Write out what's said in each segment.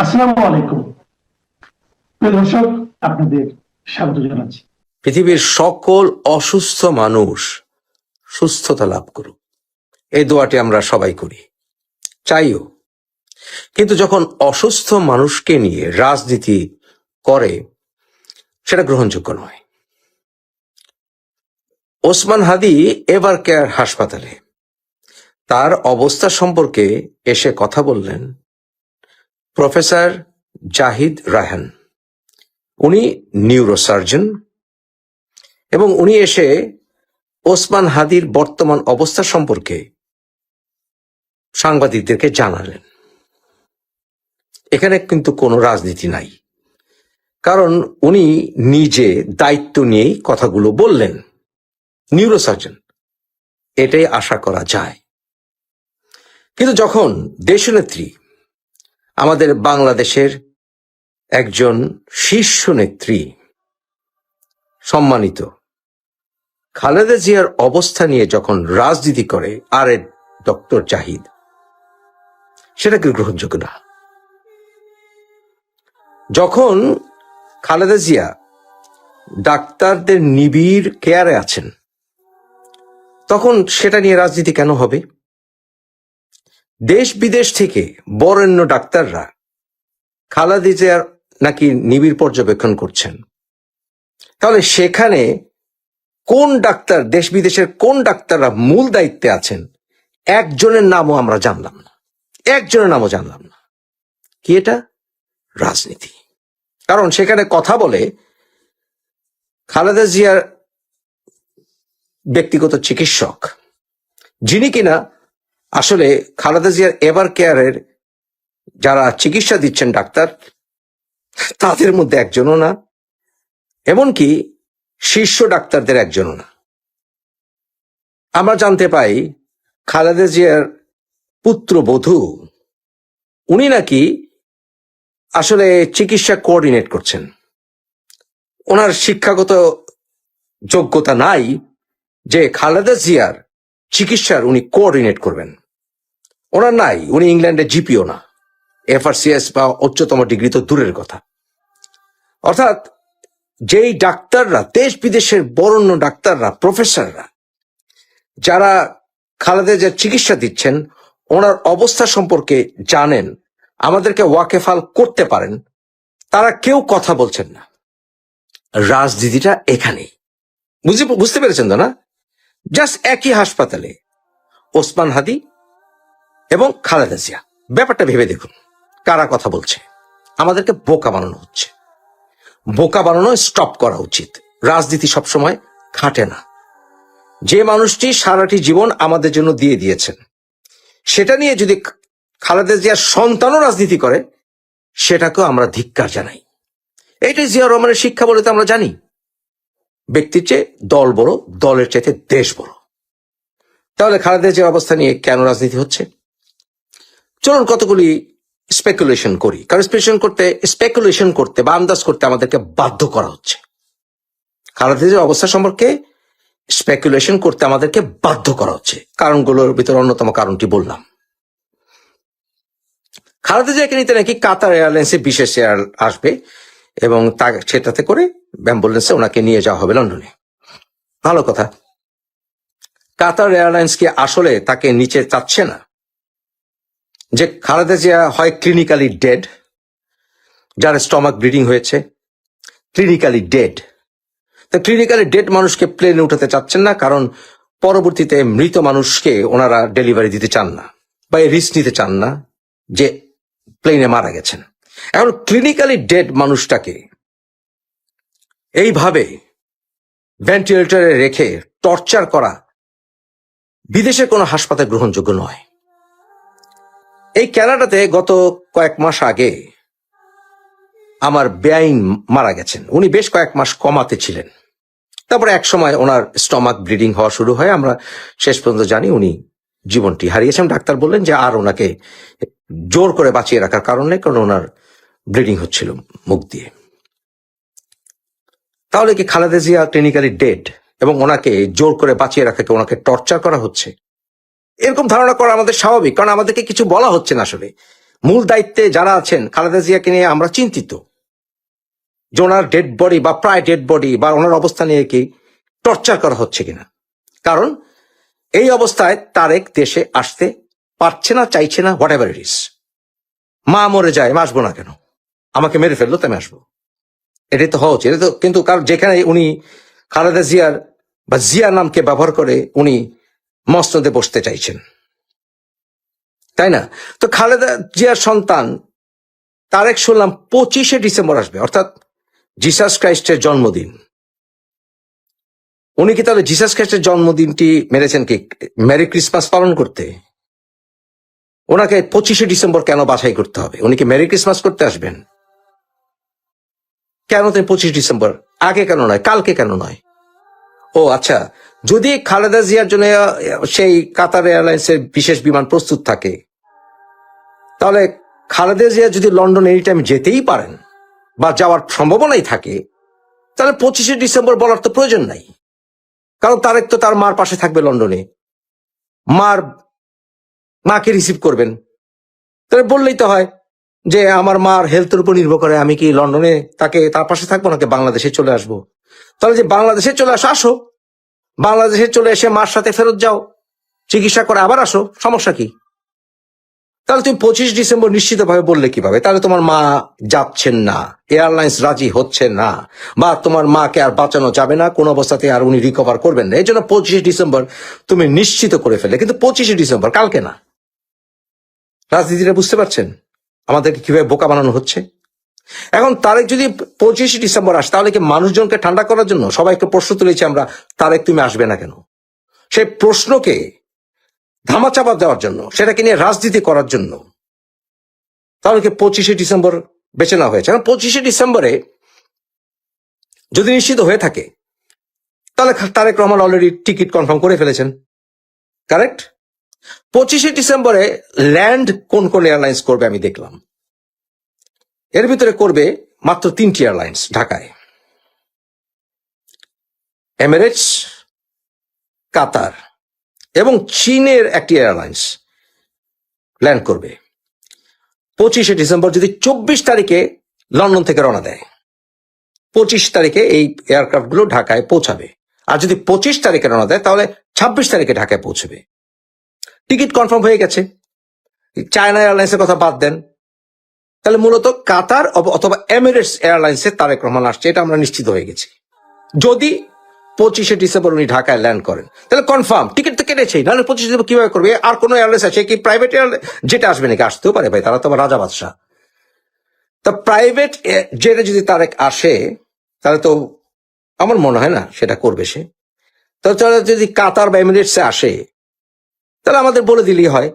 আসসালামু আলাইকুম। প্রিয় দর্শক, আপনাদের স্বাগত জানাচ্ছি। পৃথিবীর সকল অসুস্থ মানুষ সুস্থতা লাভ করুক, এই দোয়াটি আমরা সবাই করি, চাইও। কিন্তু যখন অসুস্থ মানুষকে নিয়ে রাজনীতি করে, সেটা গ্রহণযোগ্য নয়। ওসমান হাদি এভার কেয়ার হাসপাতালে তার অবস্থা সম্পর্কে এসে কথা বললেন প্রফেসর জাহিদ রায়হান। উনি নিউরোসার্জন এবং উনি এসে ওসমান হাদির বর্তমান অবস্থা সম্পর্কে সাংবাদিকদেরকে জানালেন। এখানে কিন্তু কোনো রাজনীতি নাই, কারণ উনি নিজে দায়িত্ব নিয়েই কথাগুলো বললেন। নিউরোসার্জন, এটাই আশা করা যায়। কিন্তু যখন দেশনেত্রী, আমাদের বাংলাদেশের একজন শীর্ষ নেত্রী, সম্মানিত খালেদা জিয়ার অবস্থা নিয়ে যখন রাজনীতি করে আর ডক্টর জাহিদ, সেটা কি গ্রহণযোগ্য না? যখন খালেদা জিয়া ডাক্তারদের নিবিড় কেয়ারে আছেন, তখন সেটা নিয়ে রাজনীতি কেন হবে? দেশ বিদেশ থেকে বরেণ্য ডাক্তাররা খালেদা জিয়ার নাকি নিবিড় পর্যবেক্ষণ করছেন। তাহলে সেখানে কোন ডাক্তার, দেশ বিদেশের কোন ডাক্তাররা মূল দায়িত্বে আছেন, একজনের নামও আমরা জানলাম না। একজনের নামও জানলাম না। কি এটা? রাজনীতি। কারণ সেখানে কথা বলে খালেদা জিয়ার ব্যক্তিগত চিকিৎসক, যিনি কিনা আসলে খালেদা জিয়ার এভার কেয়ারের যারা চিকিৎসা দিচ্ছেন ডাক্তার, তাদের মধ্যে একজনও না, এমনকি শীর্ষ ডাক্তারদের একজনও না। আমরা জানতে পাই খালেদা জিয়ার পুত্রবধূ, উনি নাকি আসলে চিকিৎসা কোঅর্ডিনেট করছেন। ওনার শিক্ষাগত যোগ্যতা নাই যে খালেদা জিয়ার চিকিৎসার উনি কোঅর্ডিনেট করবেন। ওনার নাই। উনি ইংল্যান্ডের জিপিও না, FRCS বা উচ্চতম ডিগ্রি তো দূরের কথা। অর্থাৎ যেই ডাক্তাররা, দেশ বিদেশের বরেণ্য ডাক্তাররা, প্রফেসররা, যারা খালেদা জিয়ার চিকিৎসা দিচ্ছেন, ওনার অবস্থা সম্পর্কে জানেন, আমাদেরকে ওয়াকেফাল করতে পারেন, তারা কেউ কথা বলছেন না। রাজনীতিটা এখানেই। বুঝতে পেরেছেন তো না? জাস্ট একই হাসপাতালে ওসমান হাদি এবং খালেদা জিয়া। ব্যাপারটা ভেবে দেখুন, কারা কথা বলছে। আমাদেরকে বোকা বানানো হচ্ছে। বোকা বানানো স্টপ করা উচিত। রাজনীতি সবসময় খাটে না। যে মানুষটি সারাটি জীবন আমাদের জন্য দিয়ে দিয়েছেন, সেটা নিয়ে যদি খালেদা জিয়ার সন্তানও রাজনীতি করে, সেটাকেও আমরা ধিক্কার জানাই। এইটাই জিয়া রহমানের শিক্ষা বলে তো আমরা জানি। ব্যক্তির চেয়ে দল বড়, দলের চাইতে দেশ বড়। তাহলে খালেদা জিয়ার অবস্থা নিয়ে কেন রাজনীতি হচ্ছে? চলুন কতগুলি স্পেকুলেশন করি। কারণ স্পেকুলেশন করতে বা আন্দাজ করতে আমাদেরকে বাধ্য করা হচ্ছে। খালেদা জিয়ার অবস্থা সম্পর্কে স্পেকুলেশন করতে আমাদেরকে বাধ্য করা হচ্ছে। কারণগুলোর ভিতরে অন্যতম কারণটি বললাম। খালেদা জিয়াকে নিতে নাকি কাতার এয়ারলাইন্সে বিশেষ এয়ার আসবে এবং সেটাতে করে অ্যাম্বুলেন্সে ওনাকে নিয়ে যাওয়া হবে লন্ডনে। ভালো কথা। কাতার এয়ারলাইন্স কি আসলে তাকে নিচে চাচ্ছে না? যে খালেদা জিয়া হয় ক্লিনিক্যালি ডেড, যার স্টমাক ব্লিডিং হয়েছে, ক্লিনিক্যালি ডেড। তো ক্লিনিক্যালি ডেড মানুষকে প্লেনে উঠাতে চাচ্ছেন না, কারণ পরবর্তীতে মৃত মানুষকে ওনারা ডেলিভারি দিতে চান না বা রিস্ক নিতে চান না যে প্লেনে মারা গেছেন। এখন ক্লিনিক্যালি ডেড মানুষটাকে এইভাবে ভেন্টিলেটরে রেখে টর্চার করা বিদেশের কোনো হাসপাতাল গ্রহণযোগ্য নয়। এই কানাডাতে গত কয়েক মাস আগে আমার বেআইন মারা গেছেন। উনি বেশ কয়েক মাস কমাতে ছিলেন। তারপরে এক সময় ওনার স্টমাক ব্লিডিং হওয়া শুরু হয়। আমরা শেষ পর্যন্ত জানি উনি জীবনটি হারিয়েছেন। ডাক্তার বললেন যে আর ওনাকে জোর করে বাঁচিয়ে রাখার কারণ নেই, কারণ ওনার ব্লিডিং হচ্ছিল মুখ দিয়ে। তাহলে কি খালেদা জিয়া ক্লিনিক্যালি ডেড এবং ওনাকে জোর করে বাঁচিয়ে রাখাকে ওনাকে টর্চার করা হচ্ছে? এরকম ধারণা করা আমাদের স্বাভাবিক, কারণ আমাদেরকে কিছু বলা হচ্ছে না। আসলে মূল দায়িত্বে যারা আছেন খালেদা জিয়াকে নিয়ে আমরা চিন্তিত যে ওনার ডেড বডি বা প্রায় ডেড বডি বা ওনার অবস্থা নিয়ে কি টর্চার করা হচ্ছে কিনা। কারণ এই অবস্থায় তারেক দেশে আসতে পারছে না, চাইছে না, হোয়াট এভার ইট ইস। মা মরে যায়, আমি আসবো না কেন? আমাকে মেরে ফেললো তো আমি আসবো, এটাই তো হওয়া উচিত। এটা তো কিন্তু কারণ যেখানে উনি খালেদা জিয়ার বা জিয়া নামকে ব্যবহার করে উনি মসনদে বসতে চাইছেন, তাই না? তো খালেদা জিয়ার সন্তান তারেক শুনলাম 25শে ডিসেম্বর আসবে, অর্থাৎ জিসাস ক্রাইস্টের জন্মদিন। উনি কি তাহলে জিসাস ক্রাইস্টের জন্মদিনটি মেরেছেন কি মেরি ক্রিসমাস পালন করতে? ওনাকে 25শে ডিসেম্বর কেন বাছাই করতে হবে? উনি কি মেরি ক্রিসমাস করতে আসবেন? কেন তিনি 25 ডিসেম্বর? আগে কেন নয়, কালকে কেন নয়? ও আচ্ছা, যদি খালেদা জিয়ার জন্য সেই কাতার এয়ারলাইন্সের বিশেষ বিমান প্রস্তুত থাকে, তাহলে খালেদা জিয়া যদি লন্ডন এনি টাইম যেতেই পারেন বা যাওয়ার সম্ভাবনাই থাকে, তাহলে 25শে ডিসেম্বর বলার তো প্রয়োজন নাই। কারণ তারেক তো তার মার পাশে থাকবে লন্ডনে, মাকে রিসিভ করবেন। তাহলে বললেই তো হয় যে আমার মার হেলথের উপর নির্ভর করে, আমি কি লন্ডনে তার পাশে থাকবো নাকি বাংলাদেশে চলে আসবো? তাহলে যে বাংলাদেশে চলে আসো, বাংলাদেশে চলে এসে মার সাথে ফেরত যাও, চিকিৎসা করে আবার আসো, সমস্যা কি? তাহলে তুমি 25 ডিসেম্বর নিশ্চিতভাবে বললে কিভাবে? তাহলে তোমার মা যাচ্ছেন না, এয়ারলাইন্স রাজি হচ্ছে না, বা তোমার মাকে আর বাঁচানো যাবে না, কোন অবস্থাতে আর উনি রিকভার করবেন না। এই জন্য 25 ডিসেম্বর তুমি নিশ্চিত করে ফেলে, কিন্তু 25 ডিসেম্বর কালকে না। রাজনীতিটা বুঝতে পারছেন আমাদেরকে কিভাবে বোকা বানানো হচ্ছে? এখন তারেক যদি 25 ডিসেম্বর আসে, তাহলে কি মানুষজনকে ঠান্ডা করার জন্য সবাইকে প্রশ্ন তুলেছি আমরা, তারেক তুমি আসবে না কেন? সেই প্রশ্নকে ধামাচাপা দেওয়ার জন্য, সেটাকে নিয়ে রাজনীতি করার জন্য তাহলে কি 25শে ডিসেম্বর বেছে নেওয়া হয়েছে। এখন 25শে ডিসেম্বরে যদি নিশ্চিত হয়ে থাকে, তাহলে Tarique Rahman already ticket confirm করে ফেলেছেন, কারেক্ট? 25শে ডিসেম্বরে ল্যান্ড কোন কোন এয়ারলাইন্স করবে আমি দেখলাম। এর ভিতরে করবে মাত্র 3টি এয়ারলাইন্স ঢাকায়, এমিরেটস, কাতার এবং চীনের একটি এয়ারলাইন্স ল্যান্ড করবে। 25শে ডিসেম্বর যদি 24 তারিখে লন্ডন থেকে রওনা দেয়, 25 তারিখে এই এয়ারক্রাফট গুলো ঢাকায় পৌঁছাবে। আর যদি 25 তারিখে রওনা দেয়, তাহলে 26 তারিখে ঢাকায় পৌঁছবে। টিকিট কনফার্ম হয়ে গেছে। চায়না এয়ারলাইন্সের কথা বাদ দেন, তাহলে মূলত কাতার অথবা এমিরেটস এয়ারলাইন্সে তারেক রহমান আসছে, এটা আমরা নিশ্চিত হয়ে গেছি। যদি 25শে ডিসেম্বর উনি ঢাকায় ল্যান্ড করেন, তাহলে কনফার্ম টিকিট তো কেটেছেই, নাহলে 25 ডিসেম্বর কিভাবে করবে? আর কোনো এয়ারলাইন্স আছে কি? প্রাইভেট এয়ারলাইন্স যেটা আসবে নাকি? আসতেও পারে ভাই, তারা তো আবার রাজা বাদশাহ। তা প্রাইভেট জেটে যদি তারেক আসে, তাহলে তো আমার মনে হয় না সেটা করবে সে। তাহলে যদি কাতার বা এমিরেটসে আসে, তাহলে আমাদের বলে দিলেই হয়,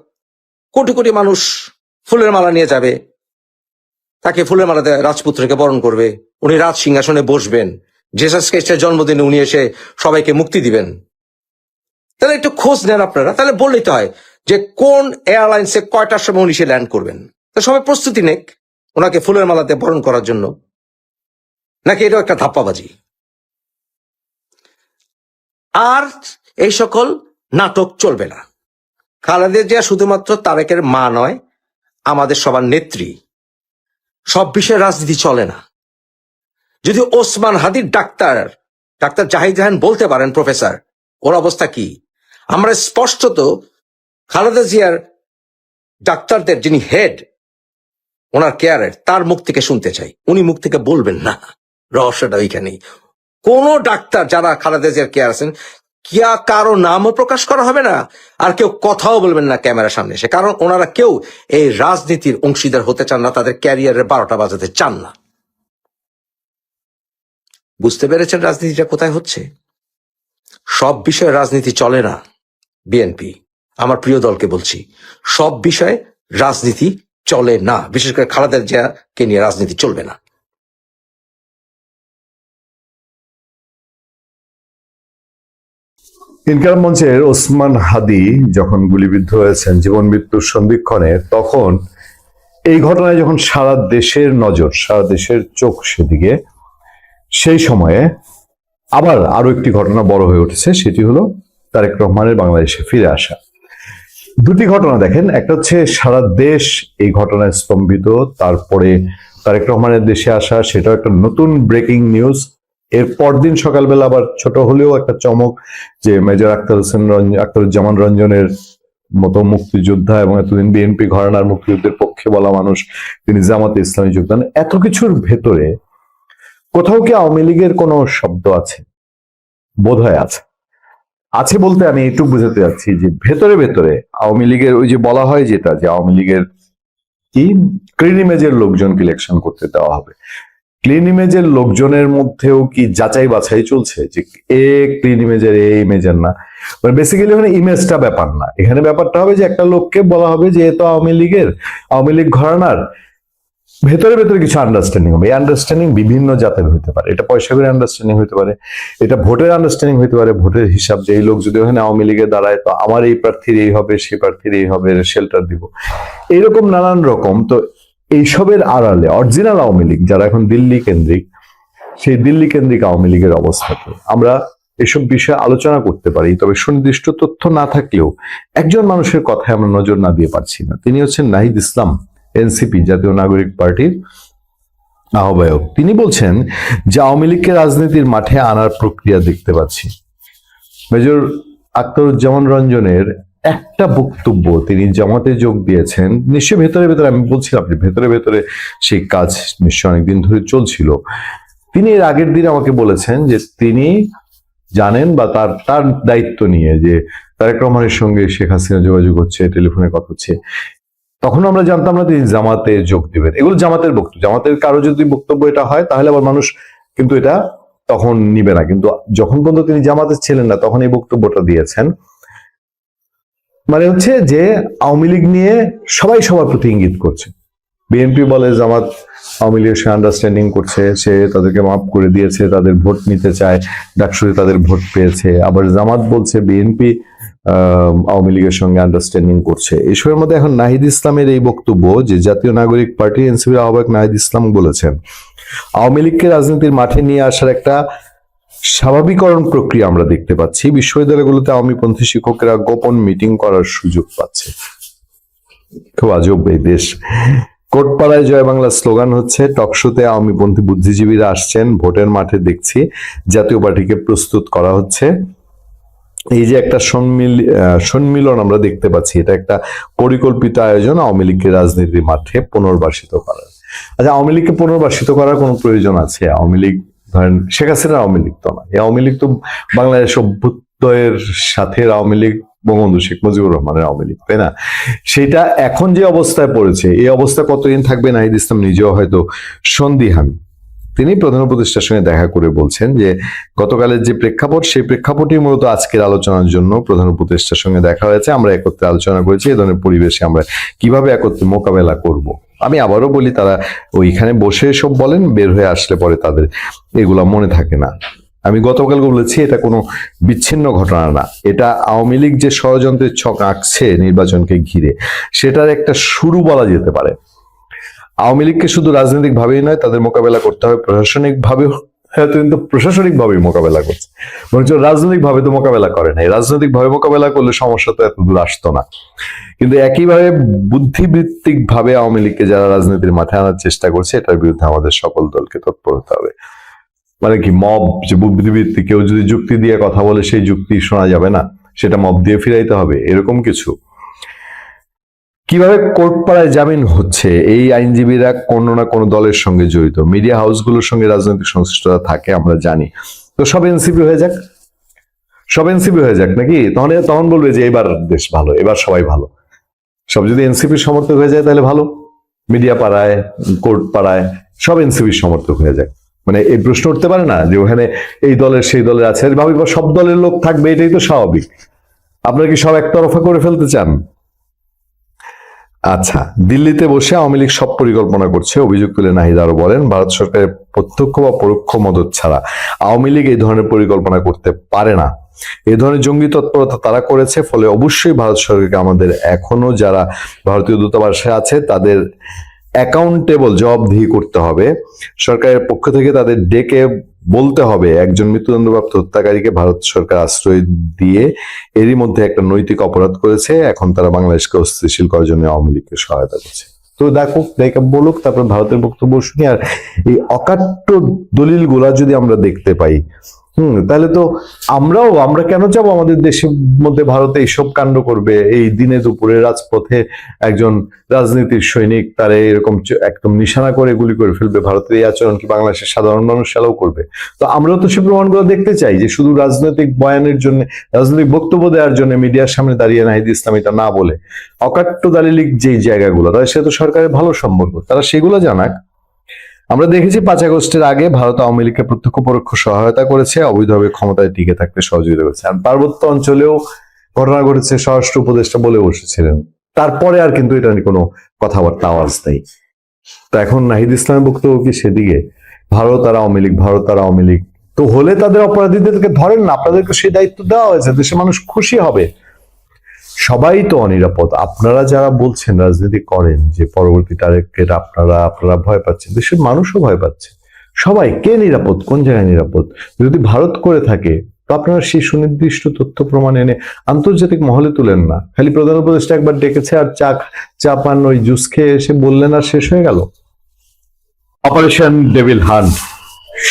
কোটি কোটি মানুষ ফুলের মালা নিয়ে যাবে, তাকে ফুলের মালাতে রাজপুত্রকে বরণ করবে, উনি রাজ সিংহাসনে বসবেন, জেসাস ক্রাইস্টের জন্মদিনে উনি এসে সবাইকে মুক্তি দিবেন। তাহলে একটু খোঁজ নেন আপনারা, তাহলে বললেই তো হয় যে কোন এয়ারলাইন্সে কয়টার সময় উনি সে ল্যান্ড করবেন। তো সবাই প্রস্তুতি নেক ওনাকে ফুলের মালাতে বরণ করার জন্য, নাকি এটাও একটা ধাপ্পাবাজি? আর এই সকল নাটক চলবে না। খালেদা জিয়া শুধুমাত্র তারেকের মা নয়, আমাদের সবার নেত্রী। সব বিষয়ে রাজনীতি চলে না। যদি ওসমান হাদির ডাক্তার জাহিদ জাহান বলতে পারেন প্রফেসর, ওর অবস্থা কি? আমরা স্পষ্টত খালেদা জিয়ার ডাক্তারদের যিনি হেড ওনার কেয়ারের, তার মুখ থেকে শুনতে চাই। উনি মুখ থেকে বলবেন না, রহস্যটা ওইখানেই। কোন ডাক্তার যারা খালেদা জিয়ার কেয়ার আছেন, কারো নামও প্রকাশ করা হবে না, আর কেউ কথাও বলবেন না ক্যামেরার সামনে এসে, কারণ ওনারা কেউ এই রাজনীতির অংশীদার হতে চান না, তাদের ক্যারিয়ারের 12টা বাজাতে চান না। বুঝতে পেরেছেন রাজনীতিটা কোথায় হচ্ছে? সব বিষয়ে রাজনীতি চলে না বিএনপি, আমার প্রিয় দলকে বলছি, সব বিষয়ে রাজনীতি চলে না। বিশেষ করে খালেদা জিয়াকে নিয়ে রাজনীতি চলবে না। ইনকাম মঞ্চের ওসমান হাদি যখন গুলিবিদ্ধ হয়েছেন জীবন মৃত্যুর সন্ধিক্ষণে, তখন এই ঘটনায় যখন সারা দেশের নজর, সারা দেশের চোখ সেদিকে, সেই সময়ে আবার আরো একটি ঘটনা বড় হয়ে উঠেছে, সেটি হলো তারেক রহমানের বাংলাদেশে ফিরে আসা। দুটি ঘটনা দেখেন, একটা হচ্ছে সারা দেশ এই ঘটনায় স্তম্ভিত, তারপরে তারেক রহমানের দেশে আসা, সেটাও একটা নতুন ব্রেকিং নিউজ। এর পরদিন সকালবেলা আবার ছোট হলেও একটা চমক, যে মেজর আখতারুজ্জামান রঞ্জনের মতো মুক্তিযোদ্ধা এবং এতদিন বিএনপি ঘরানার মুক্তিযুদ্ধের পক্ষে বলা মানুষ, তিনি জামাতে ইসলামী যোগদান। এত কিছুর ভেতরে কোথাও কি আওয়ামী লীগের কোনো শব্দ আছে? বোধহয় আছে। আছে বলতে আমি একটু বুঝাতে যাচ্ছি যে ভেতরে ভেতরে আওয়ামী লীগের ওই যে বলা হয় যেটা, যে আওয়ামী লীগের কি ক্লিন ইমেজের লোকজনকে ইলেকশন করতে দেওয়া হবে, ক্লিন ইমেজের লোকজনের মধ্যেও কি যাচাই বাছাই চলছে যে এ ক্লিন ইমেজের, এ ইমেজের না? মানে বেসিক্যালি ওখানে ইমেজটা ব্যাপার না, এখানে ব্যাপারটা হবে যে একটা লোককে বলা হবে যে এ তো আওয়ামী লীগের, আওয়ামী লীগ ঘরানার। ভেতরে ভেতরে কিছু আন্ডারস্ট্যান্ডিং হবে। এই আন্ডারস্ট্যান্ডিং বিভিন্ন জাতের হতে পারে। এটা পয়সা করে আন্ডারস্ট্যান্ডিং হতে পারে, এটা ভোটের আন্ডারস্ট্যান্ডিং হতে পারে, ভোটের হিসাব যে এই লোক যদি ওখানে আওয়ামী লীগে দাঁড়ায় তো আমার এই প্রার্থীর এই হবে, সেই প্রার্থীর এই হবে, শেল্টার দিব, এইরকম নানান রকম। তো এইসবের আড়ালে অরিজিনাল আওয়ামী লীগ যারা এখন দিল্লি কেন্দ্রিক, সেই দিল্লি কেন্দ্রিক আওয়ামী লীগের অবস্থাকে আমরা এসব বিষয়ে আলোচনা করতে পারি, তবে সুনির্দিষ্ট তথ্য না থাকলেও একজন মানুষের কথায় আমরা নজর না দিয়ে পারছি না। তিনি হচ্ছেন নাহিদ ইসলাম, এনসিপি জাতীয় নাগরিক পার্টির আহ্বায়ক। তিনি বলছেন যে আওয়ামী লীগকে রাজনীতির মাঠে আনার প্রক্রিয়া দেখতে পাচ্ছি। মেজর আখতারুজ্জামান রঞ্জনের একটা বক্তব্য, তিনি জামাতে যোগ দিয়েছেন, নিশ্চয়ই ভেতরে ভেতরে, আমি বলছিলাম যে ভেতরে ভেতরে সেই কাজ নিশ্চয় অনেকদিন ধরে চলছিল। তিনি এর আগের দিন আমাকে বলেছেন যে তিনি জানেন বা তার দায়িত্ব নিয়ে যে তারেক রহমানের সঙ্গে শেখ হাসিনা যোগাযোগ হচ্ছে, টেলিফোনে কথা হচ্ছে। তখন আমরা জানতাম না তিনি জামাতে যোগ দিবেন। এগুলো জামাতের বক্তব্য, জামাতের কারো যদি বক্তব্য এটা হয় তাহলে আবার মানুষ কিন্তু এটা তখন নিবে না, কিন্তু যখন পর্যন্ত তিনি জামাতে ছিলেন না তখন এই বক্তব্যটা দিয়েছেন। মানে হচ্ছে যে আওয়ামী লীগ নিয়ে সবাই সবার প্রতি ইঙ্গিত করছে। বিএনপি বলে জামাত আওয়ামী লীগের সঙ্গে আন্ডারস্ট্যান্ডিং করছে, সে তাদেরকে মাফ করে দিয়েছে, তাদের ভোট নিতে চায়, ডাকসুরে তাদের ভোট পেয়েছে। আবার জামাত বলছে বিএনপি আওয়ামী লীগের সঙ্গে আন্ডারস্ট্যান্ডিং করছে। এসবের মধ্যে এখন নাহিদ ইসলামের এই বক্তব্য, যে জাতীয় নাগরিক পার্টি এনসিপির আহ্বায়ক নাহিদ ইসলাম বলেছেন আওয়ামী লীগকে রাজনীতির মাঠে নিয়ে আসার একটা স্বাভাবিকরণ প্রক্রিয়া আমরা দেখতে পাচ্ছি। বিশ্ববিদ্যালয়গুলোতে আওয়ামীপন্থী শিক্ষকেরা গোপন মিটিং করার সুযোগ পাচ্ছে। খুব আজব এই দেশ। কোটপাড়ায় জয় বাংলা স্লোগান হচ্ছে, টকশোতে আওয়ামীপন্থী বুদ্ধিজীবীরা আসছেন, ভোটের মাঠে দেখছি জাতীয় পার্টিকে প্রস্তুত করা হচ্ছে। এই যে একটা সম্মিলন আমরা দেখতে পাচ্ছি, এটা একটা পরিকল্পিত আয়োজন আওয়ামী লীগকে রাজনীতির মাঠে পুনর্বাসিত করার। আচ্ছা, আওয়ামী লীগকে পুনর্বাসিত করার কোনো প্রয়োজন আছে? আওয়ামী লীগ ধরেন শেখ হাসিনার আওয়ামী লীগ তো না, এই আওয়ামী লীগ তো বাংলাদেশ অভ্যুদয়ের সাথে আওয়ামী লীগ বঙ্গবন্ধু শেখ মুজিবুর রহমানের আওয়ামী লীগ, তাই না? সেটা এখন যে অবস্থায় পড়েছে, এই অবস্থা কতদিন থাকবে নাহিদ ইসলাম নিজেও হয়তো সন্দিহান। তিনি প্রধান উপদেষ্টার সঙ্গে দেখা করে বলছেন যে গতকালের যে প্রেক্ষাপট, সেই প্রেক্ষাপটই মূলত আজকের আলোচনার জন্য প্রধান উপদেষ্টার সঙ্গে দেখা হয়েছে। আমরা একত্রে আলোচনা করেছি এই ধরনের পরিবেশে আমরা কিভাবে একত্রে মোকাবেলা করব। আমি আবারও বলি, তারা ওইখানে বসে সব বলেন, বের হয়ে আসলে পরে তাদের এগুলা মনে থাকে না। আমি গতকাল বলেছি এটা কোনো বিচ্ছিন্ন ঘটনা না, এটা আওয়ামী লীগ যে ষড়যন্ত্রের ছক আঁকছে নির্বাচনকে ঘিরে, সেটার একটা শুরু বলা যেতে পারে। আওয়ামী লীগকে শুধু রাজনৈতিক ভাবেই নয়, তাদের মোকাবেলা করতে হবে প্রশাসনিক ভাবেও। হ্যাঁ, কিন্তু প্রশাসনিক ভাবেই মোকাবেলা করছে, বরঞ্চ রাজনৈতিক ভাবে তো মোকাবেলা করে নাই। রাজনৈতিক ভাবে মোকাবেলা করলে সমস্যা তো এত দূর আসতো না। কিন্তু একইভাবে বুদ্ধিবৃত্তিক ভাবে আওয়ামী লীগকে যারা রাজনীতির মাঠে আনার চেষ্টা করছে, এটার বিরুদ্ধে আমাদের সকল দলকে তৎপর হতে হবে। মানে কি, মব যে বুদ্ধিবৃত্তি, কেউ যদি যুক্তি দিয়ে কথা বলে সেই যুক্তি শোনা যাবে না, সেটা মব দিয়ে ফিরাইতে হবে, এরকম কিছু। কিভাবে কোর্টপাড়ায় জামিন হচ্ছে? এই আইনজীবীরা কোনো না কোনো দলের সঙ্গে জড়িত, মিডিয়া হাউসগুলোর সঙ্গে রাজনৈতিক সংশ্লিষ্টতা থাকে, আমরা জানি। তো সব এনসিপি হয়ে যাক, সব এনসিপি হয়ে যাক নাকি? তখন বলবে যে এবার দেশ ভালো, এবার সবাই ভালো। সব যদি এনসিপির সমর্থক হয়ে যায় তাহলে ভালো। মিডিয়া পাড়ায়, কোর্ট পাড়ায় সব এনসিপির সমর্থক হয়ে যায়। মানে এই প্রশ্ন উঠতে পারে না যে ওখানে এই দলের সেই দলের আছে, ভাবি সব দলের লোক থাকবে, এটাই তো স্বাভাবিক। আপনারা কি সব একতরফা করে ফেলতে চান? আচ্ছা, দিল্লিতে বসে আওয়ামী লীগ সব পরিকল্পনা করছে অভিযোগ তুলে নাহিদ আরো বলেন, ভারত সরকারের প্রত্যক্ষ বা পরোক্ষ মদত ছাড়া আওয়ামী লীগ এই ধরনের পরিকল্পনা করতে পারে না। এই ধরনের জঙ্গি তৎপরতা তারা করেছে, ফলে অবশ্যই ভারত সরকারকে আমাদের এখনো যারা ভারতীয় দূতাবাসে আছে তাদের অ্যাকাউন্টেবল, জবাবদিহি করতে হবে। সরকারের পক্ষ থেকে তাদের ডেকে বলতে হবে একজন মৃত্যুদণ্ডপ্রাপ্ত হত্যাকারীকে ভারত সরকার আশ্রয় দিয়ে এরই মধ্যে একটা নৈতিক অপরাধ করেছে, এখন তারা বাংলাদেশকে অস্থিতিশীল করার জন্য আওয়ামী লীগকে সহায়তা করছে। তো দেখো, বলুক, তারপর ভারতের বক্তব্য শুনি। আর এই অকাট্য দলিল গুলা যদি আমরা দেখতে পাই, তাহলে তো আমরা কেন যাবো? আমাদের দেশের মধ্যে ভারতে এইসব কাণ্ড করবে, এই দিনে দুপুরে রাজপথে একজন রাজনীতির সৈনিক তারে এরকম একদম নিশানা করে গুলি করে ফেলবে। ভারতের এই আচরণ কি বাংলাদেশের সাধারণ মানুষ এলাও করবে? তো আমরাও তো সে প্রমাণগুলো দেখতে চাই, যে শুধু রাজনৈতিক বয়ানের জন্য, রাজনৈতিক বক্তব্য দেওয়ার জন্য মিডিয়ার সামনে দাঁড়িয়ে নাহিদ ইসলাম এটা না বলে অকাট্য দালিলিক যে জায়গাগুলো, তাদের সাথে সরকারের ভালো সম্পর্ক, তারা সেগুলো জানাক। আমরা দেখেছি 5 আগস্টের আগে ভারত আওয়ামী লীগকে প্রত্যক্ষ পরোক্ষ সহায়তা করেছে, অবৈধভাবে ক্ষমতায় টিকে থাকতে সহযোগিতা করেছে। আর পার্বত্য অঞ্চলেও ঘটনা ঘটেছে, স্বরাষ্ট্র উপদেষ্টা বলে বসেছিলেন। তারপরে আর কিন্তু এটা নিয়ে কোনো কথাবার্তা আওয়াজ নেই। তো এখন নাহিদ ইসলামের বক্তব্য কি সেদিকে? ভারত আর আওয়ামী লীগ, ভারত আর আওয়ামী লীগ তো হলে তাদের অপরাধীদেরকে ধরেন না, আপনাদেরকে সেই দায়িত্ব দেওয়া হয়েছে, দেশের মানুষ খুশি হবে। সবাই তো অনিরাপদ। আপনারা যারা বলছেন রাজনীতি করেন যে পরবর্তী টার্গেট আপনারা ভয় পাচ্ছেন, দেশের মানুষও ভয় পাচ্ছে। সবাই, কে নিরাপদ, কোন জায়গায় নিরাপদ? যদি ভারত করে থাকে তো আপনারা সেই সুনির্দিষ্ট তথ্য প্রমাণ এনে আন্তর্জাতিক মহলে তুলেন না। খালি প্রধান উপদেষ্টা একবার ডেকেছে আর চা পান, ওই জুস খেয়ে এসে বললেন আর শেষ হয়ে গেল। অপারেশন ডেভিল হান্ট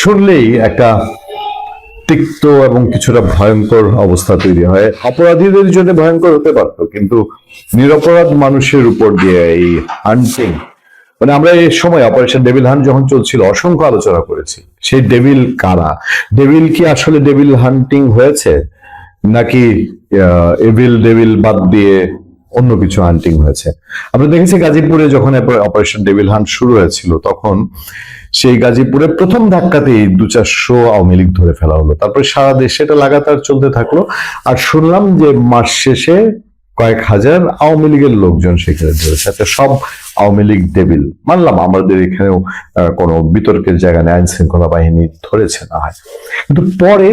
শুনলেই একটা তিক্ত এবং কিছুটা ভয়ঙ্কর অবস্থা তৈরি হয়। অপরাধীদের জন্য ভয়ঙ্কর হতে পারতো, কিন্তু নিরপরাধ মানুষের উপর দিয়ে এই হান্টিং, মানে আমরা এই সময় অপারেশন ডেভিল হান্ট যখন চলছিল অসংখ্য আলোচনা করেছি। সেই ডেভিল কারা? ডেভিল কি আসলে ডেভিল হান্টিং হয়েছে, নাকি ডেভিল বাদ দিয়ে অন্য কিছু হান্টিং হয়েছে? আমরা দেখেছি গাজীপুরে যখন অপারেশন ডেভিল হান্ট শুরু হয়েছিল, তখন সেই গাজীপুরে প্রথম ধাক্কাতেই 200-400 আওয়ামী লীগ ধরে ফেলা হলো। তারপরে সারা দেশে এটা লাগাতার চলতে থাকলো। আর শুনলাম যে মাস শেষে কয়েক হাজার আওয়ামী লীগের লোকজন সেখানে ধরেছে। সব আওয়ামী লীগ ডেভিল মানলাম, আমাদের এখানেও কোনো বিতর্কের জায়গা নেই, আইন শৃঙ্খলা বাহিনী ধরেছে না হয়, কিন্তু পরে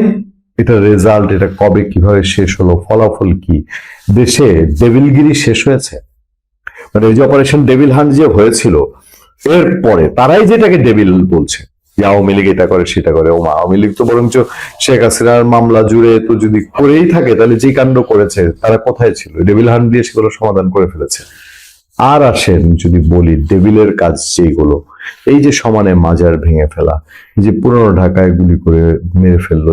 এটা রেজাল্ট, এটা কবে কিভাবে শেষ হলো, ফলাফল কি? দেশে ডেভিলগিরি শেষ হয়েছে? মানে এই যে অপারেশন ডেভিল হান্ট যে হয়েছিল, এরপরে তারাই যেটাকে ডেভিল বলছে, যে আওয়ামী লীগ এটা করে সেটা করে। ও আওয়ামী লীগ তো বরঞ্চ শেখ হাসিনার মামলা জুড়ে তো যদি করেই থাকে, তাহলে যে কাণ্ড করেছে তারা কোথায় ছিল? ডেভিল হান্ট দিয়ে সেগুলো সমাধান করে ফেলেছে। আর আসেন যদি বলি ডেভিলের কাজ যেগুলো, এই যে সমানে মাজার ভেঙে ফেলা, যে পুরনো ঢাকায় গুলি করে মেরে ফেললো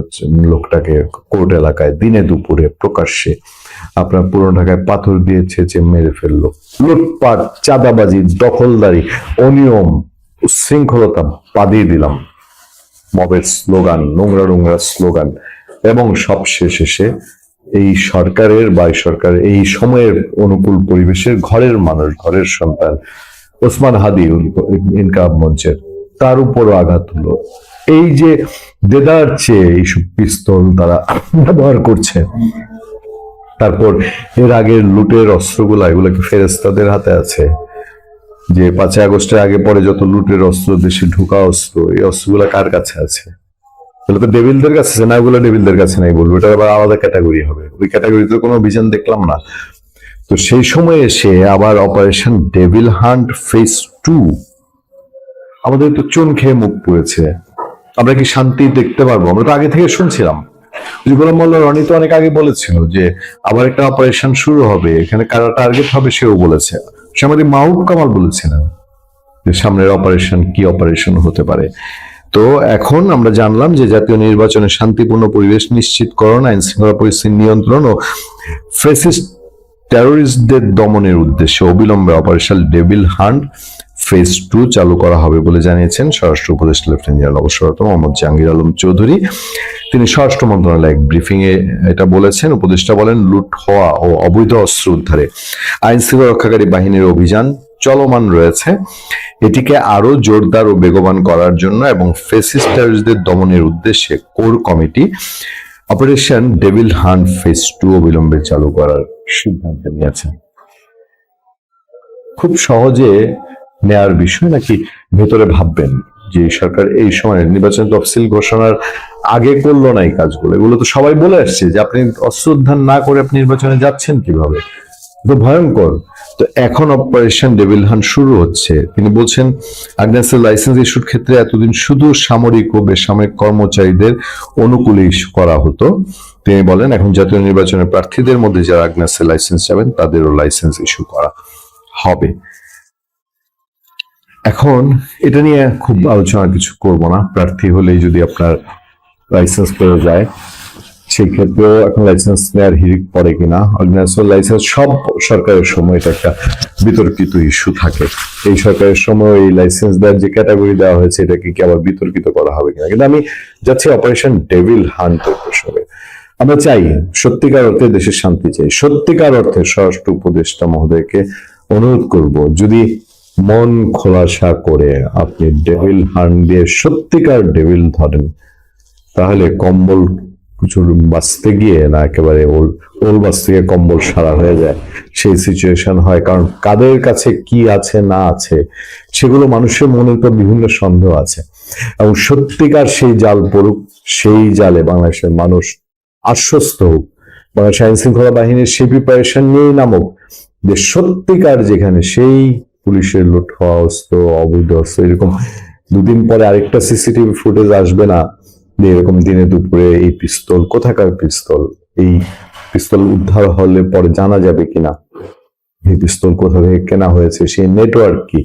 লোকটাকে কোর্ট এলাকায় দিনে দুপুরে প্রকাশ্যে, আপনার পুরনো ঢাকায় পাথর দিয়ে ছেঁচে মেরে ফেললো, লুটপাট, চাঁদাবাজি, দখলদারি, অনিয়ম, উচ্ছৃঙ্খলতা বাদিয়ে দিলাম, মবের স্লোগান, নোংরা স্লোগান, এবং সবশেষে এই সরকারের সরকার এই সময়ের অনুকূল পরিবেশের ঘরের মানুষ, ঘরের সন্তান ওসমান হাদি ইনকাম মঞ্চের, তার উপরও আঘাত হলো। এই যে দেদার চেয়ে এইসব পিস্তল তারা ব্যবহার করছে। তারপর এর আগের লুটের অস্ত্রগুলা, এগুলো কি ফেরেস্তাদের হাতে আছে? যে 5 আগস্টের আগে পরে যত লুটের অস্ত্র, দেশে ঢুকা অস্ত্র, এই অস্ত্রগুলা কার কাছে আছে? তাহলে তো ডেভিলদের কাছে আছে না, ওগুলো ডেভিলদের কাছে নাই বলবো, এটা আবার আলাদা ক্যাটাগরি হবে। ওই ক্যাটাগরিতে কোনো অভিযান দেখলাম না। তো সেই সময় এসে আবার অপারেশন ডেভিল হান্ট ফেজ 2, আমাদের তো চুন খেয়ে মুখ পুড়েছে। আমরা কি শান্তি দেখতে পারবো? আমরা তো আগে থেকে শুনছিলাম, গোলাম মোল্লা রনি তো অনেক আগে বলেছিল যে আবার একটা অপারেশন শুরু হবে, এখানে কারা টার্গেট হবে সেও বলেছে। সে আমাদের মাহবুব কামাল বলেছিলেন যে সামনের অপারেশন কি অপারেশন হতে পারে। তো এখন আমরা জানলাম যে জাতীয় নির্বাচনে শান্তিপূর্ণ পরিবেশ নিশ্চিতকরণ, আইন শৃঙ্খলা পরিস্থিতি নিয়ন্ত্রণ ও ফ্যাসিস্ট টেরোরিস্টদের দমনের উদ্দেশ্যে অবিলম্বে অপারেশন ডেভিল হান্ট ফেজ 2 চালু করা হবে বলে জানিয়েছেন স্বরাষ্ট্র উপদেষ্টা লেফটেন্যান্ট জেনারেল অবসররত মোহাম্মদ জাহাঙ্গীর আলম চৌধুরী। তিনি স্বরাষ্ট্র মন্ত্রণালয়ে এক ব্রিফিং এ এটা বলেছেন। উপদেষ্টা বলেন, লুট হওয়া ও অবৈধ অস্ত্র উদ্ধারে আইন শৃঙ্খলা রক্ষাকারী বাহিনীর অভিযান চলমান রয়েছে। এটিকে আরো জোরদার ও বেগবান করার জন্য এবং ফ্যাসিস্ট টেররিস্টদের দমনের উদ্দেশ্যে core committee operation devil hunt phase 2 অবিলম্বে চালু করার সিদ্ধান্ত নিয়েছে। খুব সহজে নেয়ার বিষয় নাকি ভেতরে ভাববেন যে সরকার এই সময় নির্বাচন তফসিল ঘোষণার আগে করলো না এই কাজগুলো? এগুলো তো সবাই বলে আসছে যে আপনি অস্ত্র উদ্ধার না করে আপনি নির্বাচনে যাচ্ছেন কিভাবে? তো ভয়ঙ্কর। তো এখন অপারেশন ডেভিল হান্ট শুরু হচ্ছে। তিনি বলছেন আগ্নেয়াস্ত্রের লাইসেন্স ইস্যুর ক্ষেত্রে এতদিন শুধু সামরিক ও বেসামরিক কর্মচারীদের অনুকূলে ইস্যু করা হতো। তিনি বলেন এখন জাতীয় নির্বাচনের প্রার্থীদের মধ্যে যারা আগ্নেয়াস্ত্রের লাইসেন্স যাবেন তাদেরও লাইসেন্স ইস্যু করা হবে। এখন এটা নিয়ে খুব আলোচনা কিছু করব না। প্রার্থী হলেই যদি আপনার লাইসেন্স পেয়ে যায়, সেই ক্ষেত্রেও এখন লাইসেন্স নেওয়ার হিড়িক পড়ে কিনা। অর্গানাইজেশন লাইসেন্স সব সরকারের সময় এটা একটা বিতর্কিত ইস্যু থাকে। এই সরকারের সময় এই লাইসেন্স দেওয়ার যে ক্যাটাগরি দেওয়া হয়েছে এটাকে কি আবার বিতর্কিত করা হবে কিনা। কিন্তু আমি যাচ্ছি অপারেশন ডেভিল হান্টের প্রসঙ্গে। আমরা চাই, সত্যিকার অর্থে দেশের শান্তি চাই। সত্যিকার অর্থে স্বরাষ্ট্র উপদেষ্টা মহোদয়কে অনুরোধ করব, যদি মন খোলাসা করে আপনি ডেভিল হান্ট দিয়ে সত্যিকার ডেভিল ধরেন, তাহলে কম্বল কুচুর বাঁচতে গিয়ে না একেবারে ওল বাঁচ থেকে কম্বল সারা হয়ে যায়, সেই সিচুয়েশন হয়। কারণ কাদের কাছে কি আছে না আছে সেগুলো মানুষের মনে তো বিভিন্ন সন্দেহ আছে, এবং সত্যিকার সেই জাল পড়ুক, সেই জালে বাংলাদেশের মানুষ আশ্বস্ত হোক। বাংলাদেশ আইন শৃঙ্খলা বাহিনীর সেই প্রিপারেশন নিয়েই নামক যে সত্যিকার যেখানে সেই পুলিশের লুট হওয়া অস্ত্র, অবৈধ অস্ত্র, এরকম দুদিন পরে আরেকটা সিসিটিভি ফুটেজ আসবে না যে এরকম দিনে দুপুরে এই পিস্তল, কোথাকার পিস্তল, এই পিস্তল উদ্ধার হলে পরে জানা যাবে কিনা এই পিস্তল কোথা থেকে কেনা হয়েছে, সেই নেটওয়ার্ক কি।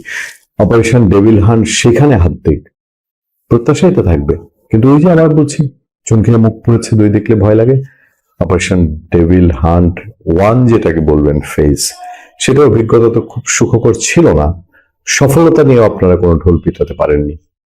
অপারেশন ডেভিল হান্ট সেখানে হাত দিক, প্রত্যাশাই তো থাকবে। কিন্তু ওই যে আবার বলছি, চমকে মুখ পড়েছে দুই দেখলে ভয় লাগে। অপারেশন ডেভিল হান্ট 1 যেটাকে বলবেন ফেজ, সেটা অভিজ্ঞতা তো খুব সুখকর ছিল না। সফলতা নিয়ে আপনারা কোনো ঢোল পিটাতে পারেননি।